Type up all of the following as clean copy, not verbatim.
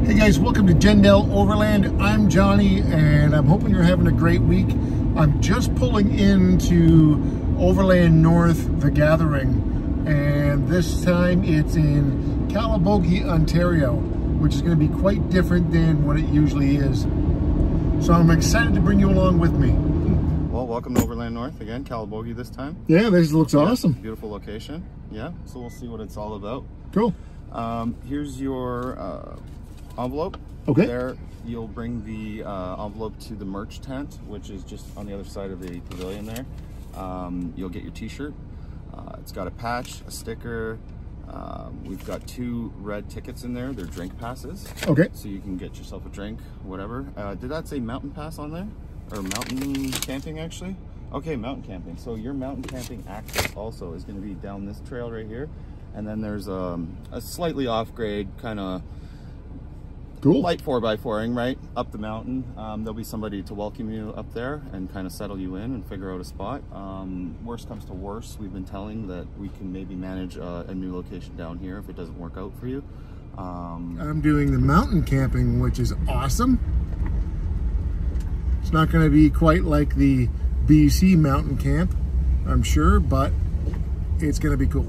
Hey guys, welcome to Jendell Overland. I'm Johnny and I'm hoping you're having a great week. I'm just pulling into Overland North, The Gathering, and this time it's in Calibogie, Ontario, which is going to be quite different than what it usually is. So I'm excited to bring you along with me. Well, welcome to Overland North again, Calibogie this time. Yeah, this looks awesome. Beautiful location. Yeah, so we'll see what it's all about. Cool. Here's your envelope. Okay. There, you'll bring the envelope to the merch tent, which is just on the other side of the pavilion there. You'll get your t-shirt. It's got a patch, a sticker. We've got 2 red tickets in there. They're drink passes. Okay. So you can get yourself a drink, whatever. Did that say mountain pass on there? Or mountain camping, actually? Okay, mountain camping. So your mountain camping access also is going to be down this trail right here. And then there's a slightly off-grade kind of light 4x4ing right up the mountain. There'll be somebody to welcome you up there and kind of settle you in and figure out a spot. Worst comes to worst, we've been telling that we can maybe manage a new location down here if it doesn't work out for you. I'm doing the mountain camping, which is awesome. It's not going to be quite like the BC mountain camp, I'm sure, but it's going to be cool.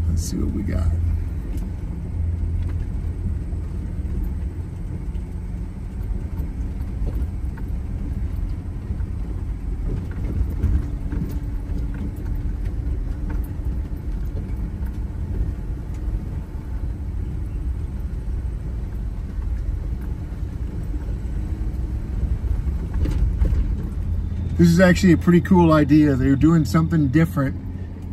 Let's see what we got. This is actually a pretty cool idea. They're doing something different,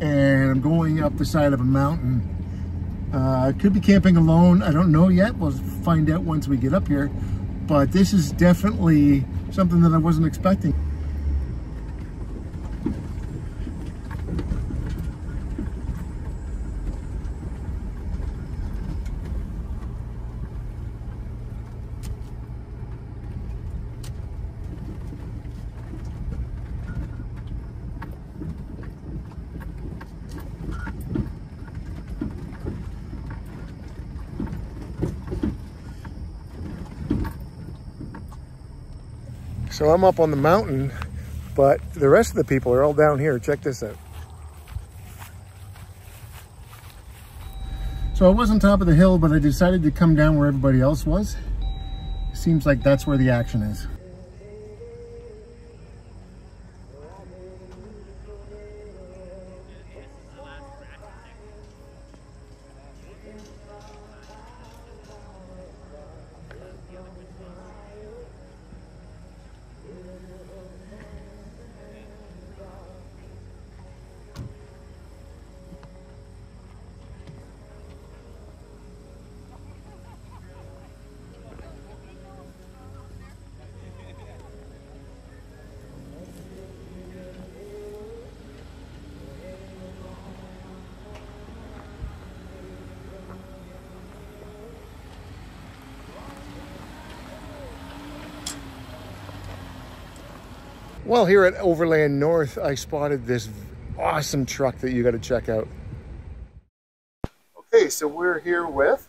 and I'm going up the side of a mountain. I could be camping alone. I don't know yet. We'll find out once we get up here. But this is definitely something that I wasn't expecting. So I'm up on the mountain, but the rest of the people are all down here. Check this out. So I was on top of the hill, but I decided to come down where everybody else was. Seems like that's where the action is. Well, here at Overland North, I spotted this awesome truck that you got to check out. Okay, so we're here with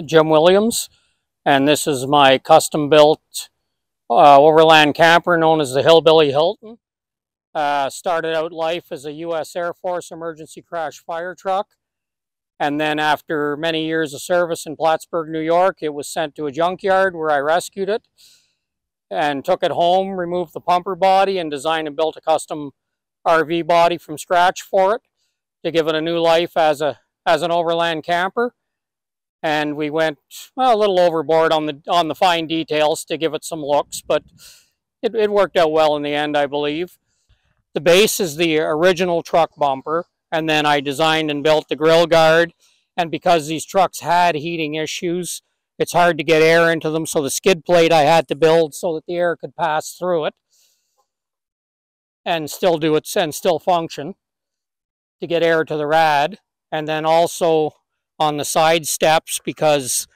Jim Williams, and this is my custom-built Overland camper known as the Hillbilly Hilton. Started out life as a U.S. Air Force emergency crash fire truck, and then after many years of service in Plattsburgh, New York, it was sent to a junkyard where I rescued it and took it home, removed the pumper body, and designed and built a custom RV body from scratch for it to give it a new life as an overland camper. And we went a little overboard on the fine details to give it some looks, but it worked out well in the end, I believe. The base is the original truck bumper, and then I designed and built the grill guard. And because these trucks had heating issues, it's hard to get air into them, so the skid plate I had to build so that the air could pass through it and still do it and still function to get air to the rad. And then also on the side steps, because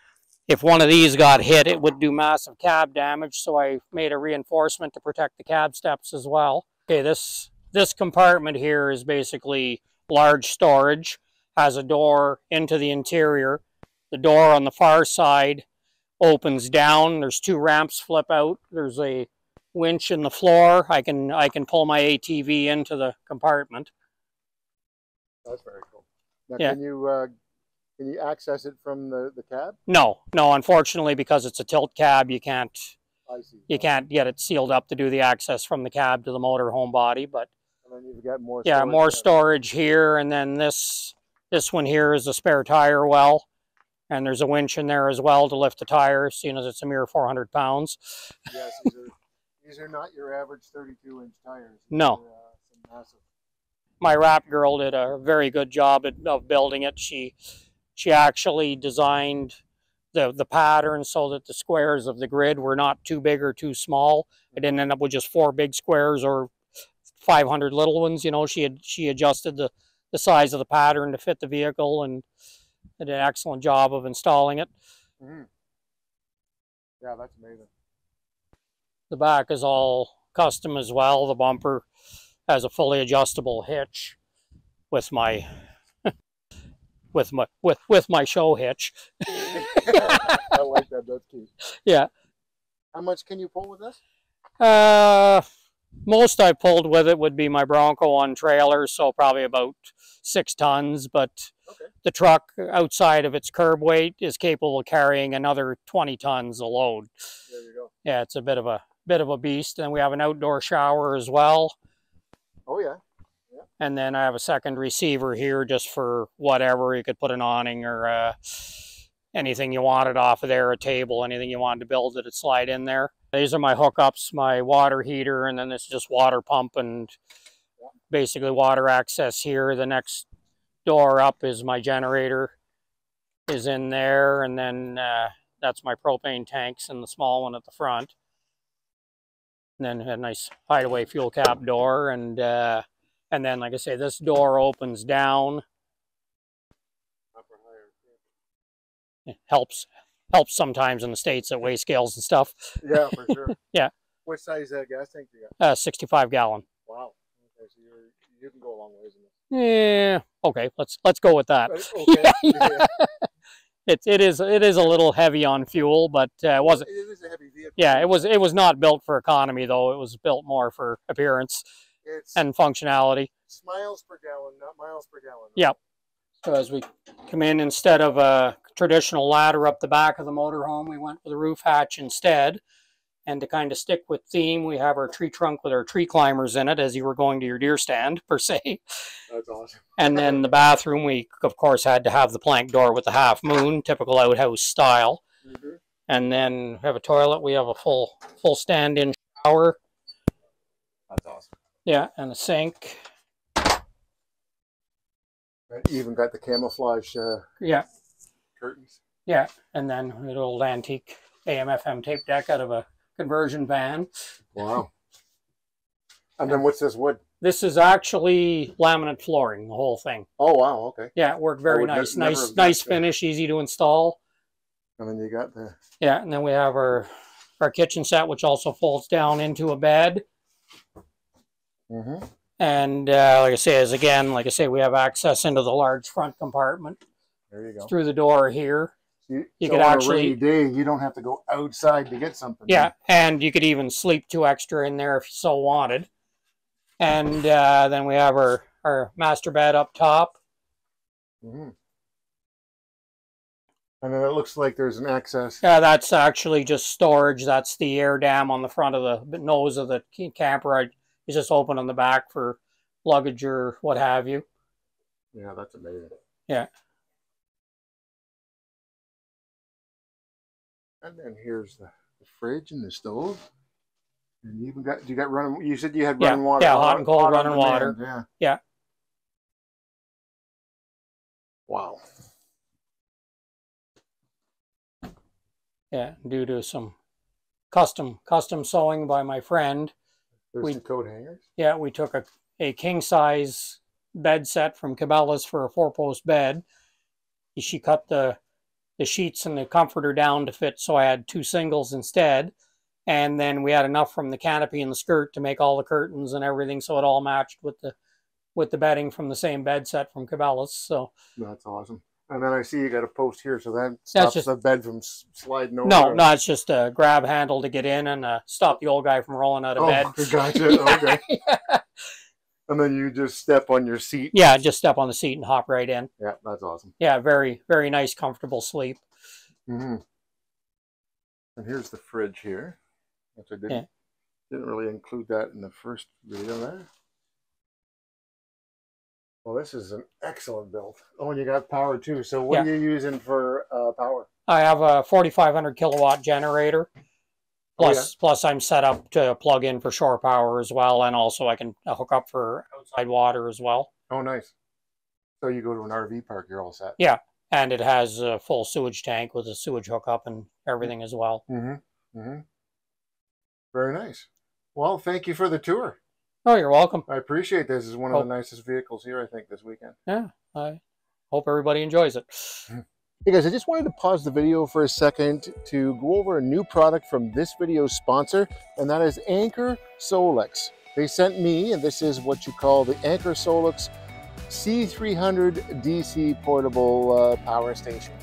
if one of these got hit, it would do massive cab damage, so I made a reinforcement to protect the cab steps as well. Okay, this compartment here is basically large storage, has a door into the interior. The door on the far side opens down. There's 2 ramps flip out. There's a winch in the floor. I can pull my ATV into the compartment. That's very cool. Now, yeah. Can you access it from the cab? No, unfortunately, because it's a tilt cab, you can't. I see. You can't get it sealed up to do the access from the cab to the motorhome body, but and then you've got more. Yeah, more storage here, and then this one here is a spare tire well, and there's a winch in there as well to lift the tire, seeing as it's a mere 400 pounds. Yes, these are not your average 32-inch tires. No. Some massive. My wrap girl did a very good job of building it. She actually designed the pattern so that the squares of the grid were not too big or too small. I didn't end up with just 4 big squares or 500 little ones. You know, she adjusted the size of the pattern to fit the vehicle and did an excellent job of installing it. Mm-hmm. Yeah, that's amazing. The back is all custom as well. The bumper has a fully adjustable hitch with my with my show hitch. I like that. That's cute. Yeah. How much can you pull with this? Most I pulled with it would be my Bronco on trailer, so probably about 6 tons. But okay. The truck, outside of its curb weight, is capable of carrying another 20 tons of load. There you go. Yeah, it's a bit of a beast. And we have an outdoor shower as well. Oh yeah. And then I have a second receiver here just for whatever. You could put an awning or anything you wanted off of there, a table, anything you wanted to build it'd slide in there. These are my hookups, my water heater, and then this is just water pump and basically water access here. The next door up is my generator is in there, and then that's my propane tanks and the small one at the front. And then a nice hideaway fuel cap door, and then, like I say, this door opens down. It helps sometimes in the States at weigh scales and stuff. Yeah, for sure. Yeah. What size gas tank do you got? 65 gallon. Wow. Okay, so you can go a long ways in this. Yeah. Okay, let's go with that. Okay. Yeah. It is a little heavy on fuel, but it wasn't. It is a heavy vehicle. Yeah, it was not built for economy though. It was built more for appearance and functionality. It's miles per gallon, not miles per gallon. Right? Yep. So as we come in, instead of a traditional ladder up the back of the motorhome, we went with a roof hatch instead. And to kind of stick with theme, we have our tree trunk with our tree climbers in it as you were going to your deer stand, per se. That's awesome. And then the bathroom, we, of course, had to have the plank door with the half moon, typical outhouse style. Mm-hmm. And then we have a toilet. We have a full stand-in shower. That's awesome. Yeah, and a sink. You even got the camouflage Yeah. curtains. Yeah, and then an old antique AM/FM tape deck out of a conversion van. Wow. And then what's this wood? This is actually laminate flooring, the whole thing. Oh, wow, okay. Yeah, it worked very nice. Nice finish, easy to install. And then you got the... Yeah, and then we have our kitchen set, which also folds down into a bed. Mm-hmm. And like I say, we have access into the large front compartment. There you go. Through the door here. You so could actually... on a rainy day, you don't have to go outside to get something. Yeah, and you could even sleep 2 extra in there if you so wanted. And then we have our master bed up top. Mm-hmm. And then it looks like there's an access. Yeah, that's actually just storage. That's the air dam on the front of the nose of the camper. It's just open on the back for luggage or what have you. Yeah, that's amazing. Yeah. And then here's the fridge and the stove. And you even got, you got running, you said you had running water. Yeah, hot and cold running water. Yeah. Yeah. Wow. Yeah, due to some custom sewing by my friend. There's some coat hangers. Yeah, we took a king-size bed set from Cabela's for a 4-post bed. She cut the sheets and the comforter down to fit, so I had 2 singles instead. And then we had enough from the canopy and the skirt to make all the curtains and everything, so it all matched with the bedding from the same bed set from Cabela's. So that's awesome. And then I see you got a post here, so that stops the bed from sliding over. No, it's just a grab handle to get in and stop the old guy from rolling out of bed. Oh, gotcha. Okay. Yeah. And then you just step on your seat. Yeah, just step on the seat and hop right in. Yeah, that's awesome. Yeah, very, very nice, comfortable sleep. Mm-hmm. And here's the fridge here, which I didn't really include that in the first video there. Well, this is an excellent build. Oh, and you got power too. So what are you using for power? I have a 4,500 kilowatt generator. Plus I'm set up to plug in for shore power as well. And also I can hook up for outside water as well. Oh, nice. So you go to an RV park, you're all set. Yeah. And it has a full sewage tank with a sewage hookup and everything as well. Mm-hmm. Mm-hmm. Very nice. Well, thank you for the tour. Oh, you're welcome. I appreciate this. This is one of the nicest vehicles here, I think, this weekend. Yeah, I hope everybody enjoys it. Hey guys, I just wanted to pause the video for a second to go over a new product from this video's sponsor, and that is Anker Solix. They sent me, and this is what you call the Anker Solix C300 DC portable power station.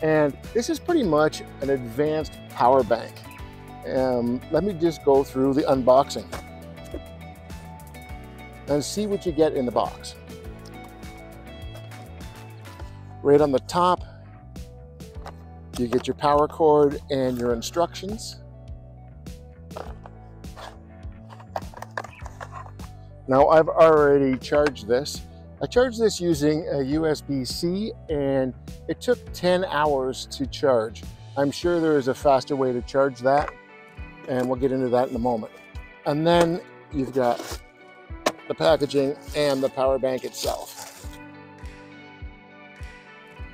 And this is pretty much an advanced power bank. Let me just go through the unboxing and see what you get in the box. Right on the top, you get your power cord and your instructions. Now I've already charged this. I charged this using a USB-C and it took 10 hours to charge. I'm sure there is a faster way to charge that, and we'll get into that in a moment. And then you've got the packaging and the power bank itself.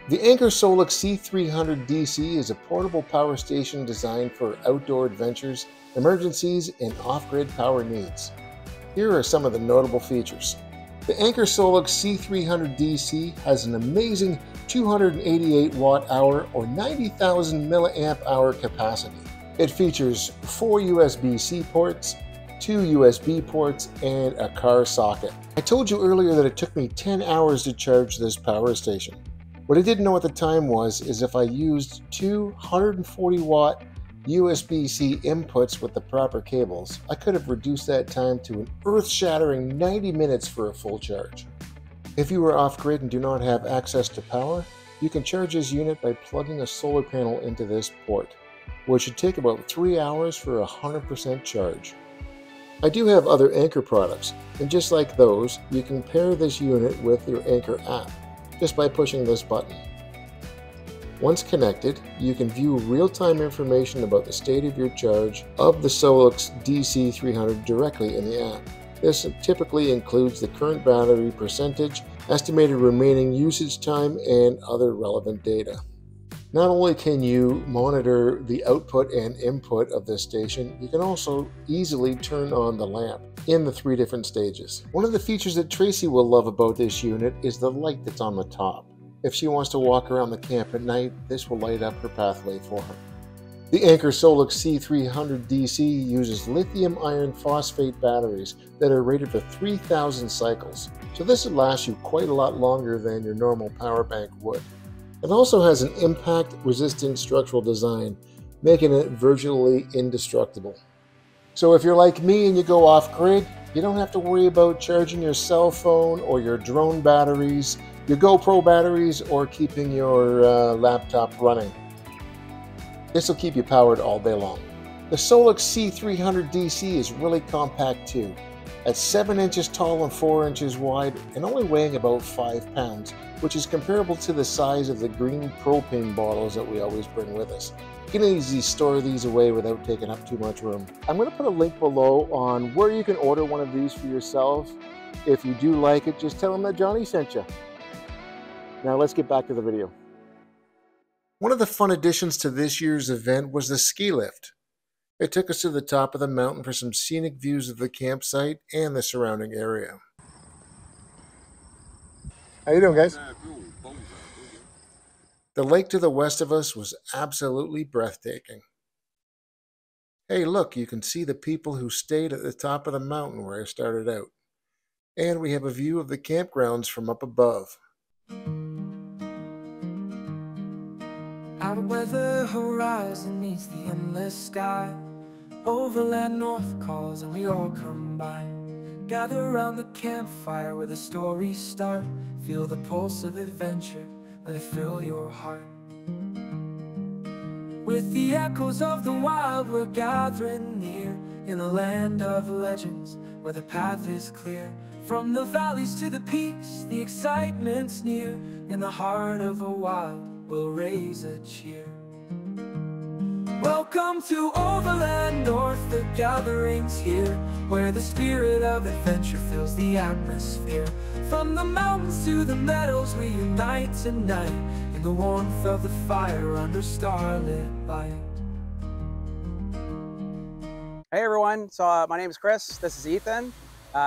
The Anker Solix C300 DC is a portable power station designed for outdoor adventures, emergencies, and off-grid power needs. Here are some of the notable features. The Anker Solix C300 DC has an amazing 288 watt-hour or 90,000 milliamp hour capacity. It features 4 USB-C ports, 2 USB ports, and a car socket. I told you earlier that it took me 10 hours to charge this power station. What I didn't know at the time is if I used 2 140 watt USB-C inputs with the proper cables, I could have reduced that time to an earth-shattering 90 minutes for a full charge. If you are off-grid and do not have access to power, you can charge this unit by plugging a solar panel into this port, which should take about 3 hours for a 100% charge. I do have other Anker products, and just like those, you can pair this unit with your Anker app just by pushing this button. Once connected, you can view real-time information about the state of your charge of the Solix DC300 directly in the app. This typically includes the current battery percentage, estimated remaining usage time, and other relevant data. Not only can you monitor the output and input of this station, you can also easily turn on the lamp in the 3 different stages. One of the features that Tracey will love about this unit is the light that's on the top. If she wants to walk around the camp at night, this will light up her pathway for her. The Anker Solix C300 DC uses lithium iron phosphate batteries that are rated for 3,000 cycles, so this would last you quite a lot longer than your normal power bank would. It also has an impact-resistant structural design, making it virtually indestructible. So if you're like me and you go off-grid, you don't have to worry about charging your cell phone or your drone batteries, your GoPro batteries, or keeping your laptop running. This will keep you powered all day long. The Solix C300 DC is really compact too, at 7 inches tall and 4 inches wide, and only weighing about 5 pounds, which is comparable to the size of the green propane bottles that we always bring with us. You can easily store these away without taking up too much room. I'm going to put a link below on where you can order one of these for yourself. If you do like it, just tell them that Johnny sent you. Now let's get back to the video. One of the fun additions to this year's event was the ski lift. It took us to the top of the mountain for some scenic views of the campsite and the surrounding area. How you doing, guys? The lake to the west of us was absolutely breathtaking. Hey, look, you can see the people who stayed at the top of the mountain where I started out. And we have a view of the campgrounds from up above. Out where the horizon meets the endless sky, OverlandNTH calls and we all come by. Gather around the campfire where the stories start. Feel the pulse of adventure, let it fill your heart. With the echoes of the wild we're gathering near, in a land of legends where the path is clear. From the valleys to the peaks, the excitement's near. In the heart of a wild, we'll raise a cheer. Welcome to OverlandNTH, the gathering's here, where the spirit of adventure fills the atmosphere. From the mountains to the meadows, we unite tonight, in the warmth of the fire under starlit light. Hey everyone, so my name is Chris, this is Ethan.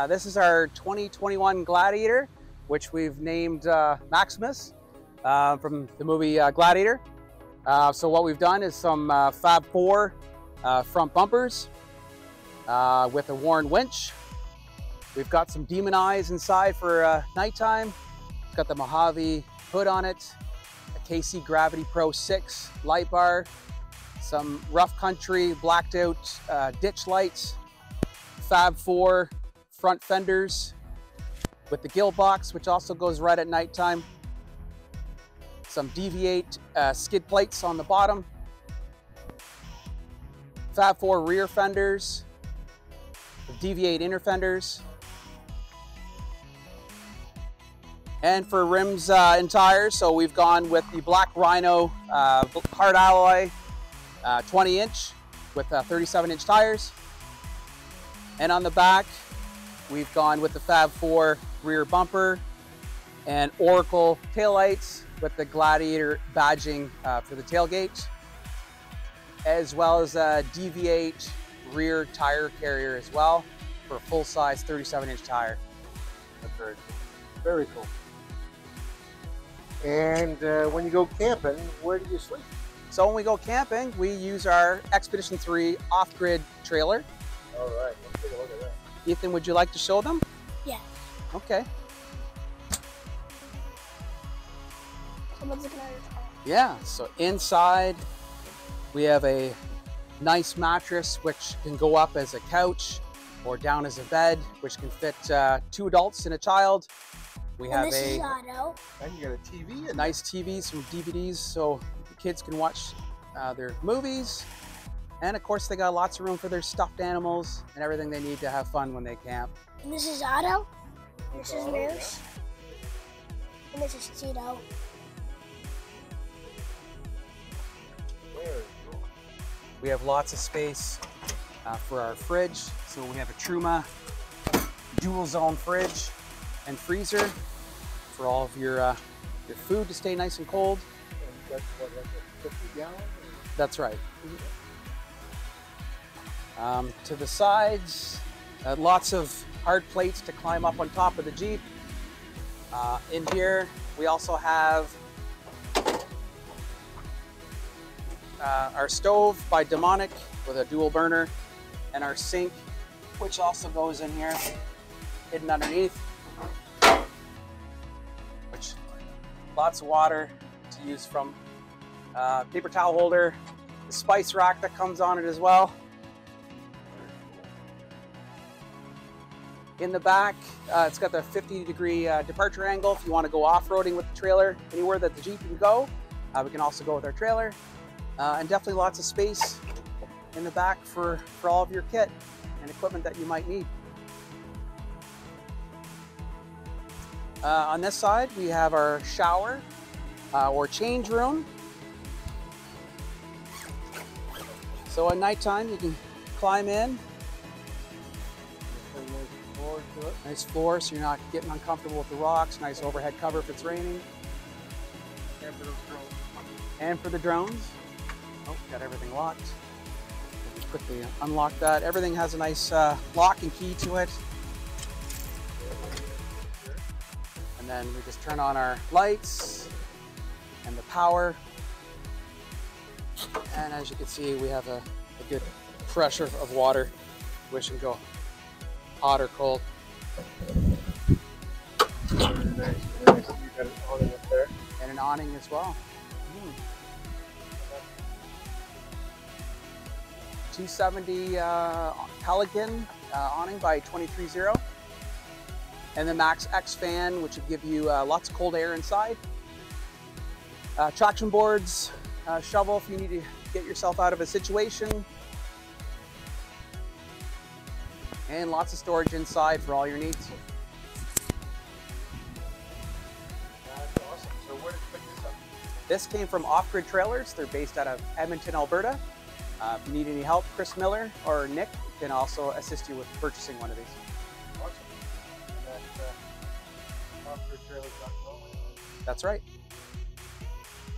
This is our 2021 Gladiator, which we've named Maximus from the movie Gladiator. So what we've done is some Fab 4 front bumpers with a worn winch. We've got some demon eyes inside for nighttime. It's got the Mojave hood on it, a KC Gravity Pro 6 light bar, some rough country blacked out ditch lights, Fab 4 front fenders with the gill box, which also goes red at nighttime. Some DV8 skid plates on the bottom. Fab 4 rear fenders, DV8 inner fenders. And for rims and tires, so we've gone with the Black Rhino hard alloy 20-inch with 37-inch tires. And on the back, we've gone with the Fab 4 rear bumper and Oracle taillights with the Gladiator badging for the tailgate, as well as a DV8 rear tire carrier as well for a full-size 37-inch tire. That's very cool. And when you go camping, where do you sleep? So when we go camping, we use our Expedition 3 off-grid trailer. All right, let's take a look at that. Ethan, would you like to show them? Yeah. Okay. Someone's looking at your car. Yeah, so inside we have a nice mattress which can go up as a couch or down as a bed, which can fit 2 adults and a child. We have And this is a Otto. And you got a TV in nice TVs, some DVDs, so the kids can watch their movies. And of course, they got lots of room for their stuffed animals and everything they need to have fun when they camp. And this is Otto. And this is Moose. And this is Tito. We have lots of space for our fridge. So we have a Truma dual zone fridge and freezer for all of your food to stay nice and cold. And that's what, like a 50 gallon? That's right. To the sides, lots of hard plates to climb up on top of the Jeep. In here, we also have our stove by Demonic with a dual burner, and our sink, which also goes in here, hidden underneath. Which, lots of water to use from paper towel holder, the spice rack that comes on it as well. In the back, it's got the 50-degree departure angle if you want to go off-roading with the trailer. Anywhere that the Jeep can go, we can also go with our trailer. And definitely lots of space in the back for all of your kit and equipment that you might need. On this side, we have our shower or change room. So at nighttime, you can climb in. Nice floor, so you're not getting uncomfortable with the rocks. Nice overhead cover if it's raining. And for those drones. And for the drones. Oh, got everything locked. Just quickly unlock that. Everything has a nice lock and key to it. And then we just turn on our lights and the power And as you can see, we have a good pressure of water, which can go hot or cold. Nice. You got an awning up there. And an awning as well. 270 Pelican awning by 23.0. And the Max X fan, which would give you lots of cold air inside. Traction boards, shovel if you need to get yourself out of a situation. And lots of storage inside for all your needs. That's awesome. So where did you pick this up? This came from Off Grid Trailers. They're based out of Edmonton, Alberta. If you need any help, Chris Miller or Nick can also assist you with purchasing one of these. Awesome. And that's offgridtrailers.com. That's right.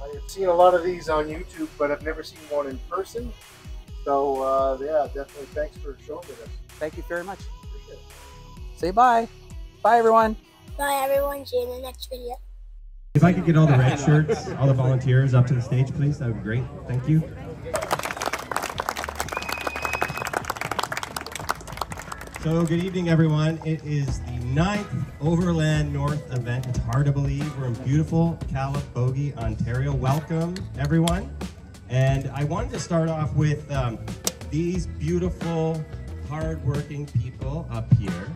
I've seen a lot of these on YouTube, but I've never seen one in person. So yeah, definitely thanks for showing me this. Thank you very much. Appreciate it. Say bye. Bye, everyone. Bye, everyone. See you in the next video. If I could get all the red shirts, all the volunteers up to the stage, please, that would be great. Thank you. So good evening, everyone. It is the 9th Overland North event. It's hard to believe. We're in beautiful Calibogie, Ontario. Welcome, everyone. And I wanted to start off with these beautiful, hard-working people up here.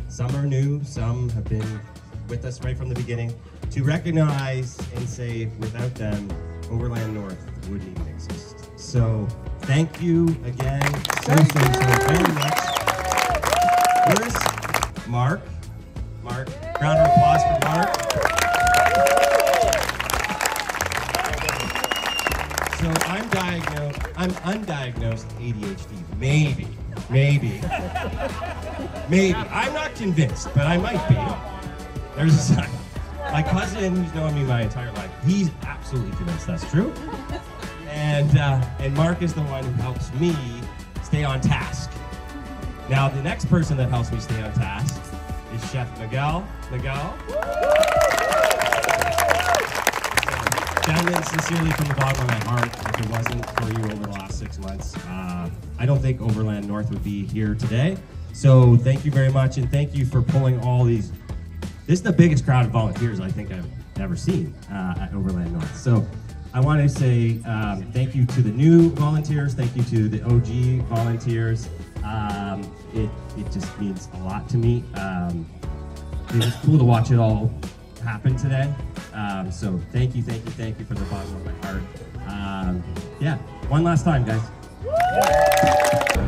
Some are new, some have been with us right from the beginning, to recognize and say, without them, Overland North wouldn't even exist. So thank you again so very much. Where's Mark? Mark, round of applause for Mark. So I'm undiagnosed ADHD, maybe. I'm not convinced, but I might be. There's a sign. My cousin, who's known me my entire life, he's absolutely convinced that's true. And Mark is the one who helps me stay on task. Now, the next person that helps me stay on task is Chef Miguel. Gentlemen, sincerely from the bottom of my heart, if it wasn't for you over the last 6 months, I don't think Overland North would be here today. So thank you very much, and thank you for pulling all these. This is the biggest crowd of volunteers I think I've ever seen at Overland North. So I want to say thank you to the new volunteers, thank you to the OG volunteers. It just means a lot to me. It was cool to watch it all happen today. So thank you from the bottom of my heart. Yeah, one last time, guys.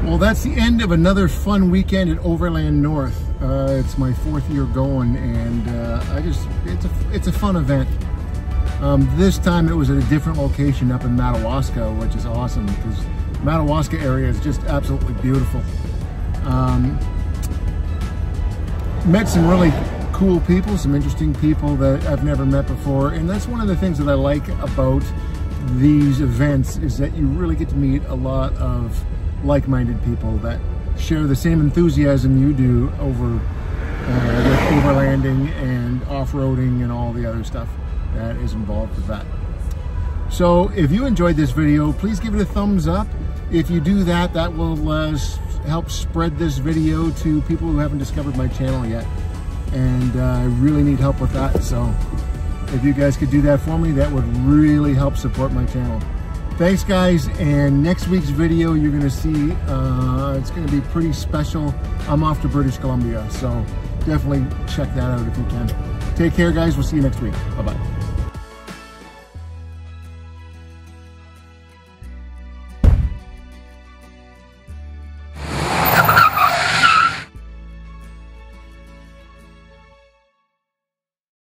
Well, that's the end of another fun weekend at Overland North. It's my 4th year going, and it's a fun event. This time it was at a different location up in Madawaska, which is awesome because Madawaska area is just absolutely beautiful. Met some really cool people, some interesting people that I've never met before, and that's one of the things that I like about these events is that you really get to meet a lot of like-minded people that share the same enthusiasm you do over with overlanding and off-roading and all the other stuff that is involved with that. So if you enjoyed this video, please give it a thumbs up. If you do that, that will help spread this video to people who haven't discovered my channel yet. And I really need help with that. So if you guys could do that for me, that would really help support my channel. Thanks, guys. And next week's video, you're going to see, it's going to be pretty special. I'm off to British Columbia. So definitely check that out if you can. Take care, guys. We'll see you next week. Bye-bye.